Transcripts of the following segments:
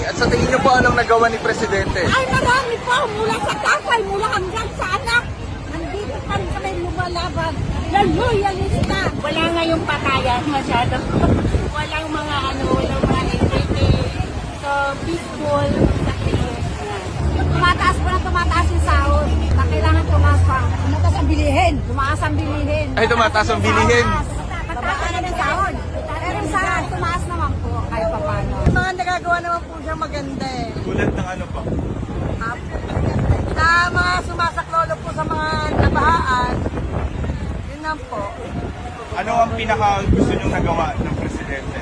At sa tingin niyo po anong nagawa ni Presidente? Ay, marami po. Mula sa tatay, mula hanggang sa anak. Nandito pa rin kami lumalaban. Na loyalista. Wala nga yung patayan masyado. Walang mga walang mga entertain. So, peaceful. Tumataas pa na tumataas yung sahod. Na kailangan tumaas pa. Tumataas ang bilihin. Tumaas ang bilihin. Ay, tumataas ang bilihin. Mataas na ng sahod. Pero sa tumaas naman po, kahit pa paano. Mga nagagawa naman po siya maganda eh. Tulad ng ano po? Na mga sumasaklolo po sa mga nabahaan. Yun lang po. Ano ang pinaka gusto niyong nagawa ng Presidente?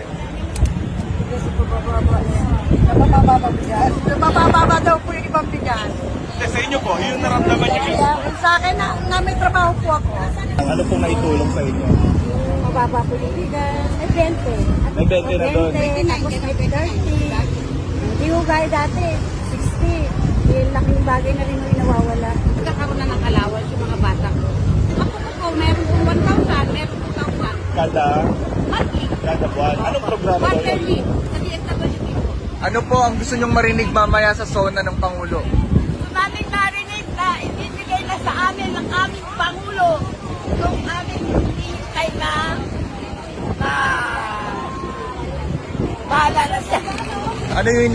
Kasi po bababa niya. Napapababa bigas. Napapababa daw po yung ibang bigas. Kasi sa inyo po, yung naramdaman niyo Kaya sa akin na may trabaho po ako. Ano pong naitulong sa inyo? Mababa po yung bigas. May 20. May 20 na doon. 20, tapos may 30. Hindi ko gaya dati. 60. Yung laking bagay na rin yung nawawala. Nagkakaroon na ng allowance yung mga bata ko. Ako po, meron po 1,000, meron po 1,000. Kada Monthly. buwan. Anong programa doon? Quarterly. Sa DSWD po. Ano po ang gusto niyong marinig mamaya sa SONA ng Pangulo? Namin narinig na ibibigay na sa amin ng aming Pangulo yung aming hintay na bahala na siya. Ano yun?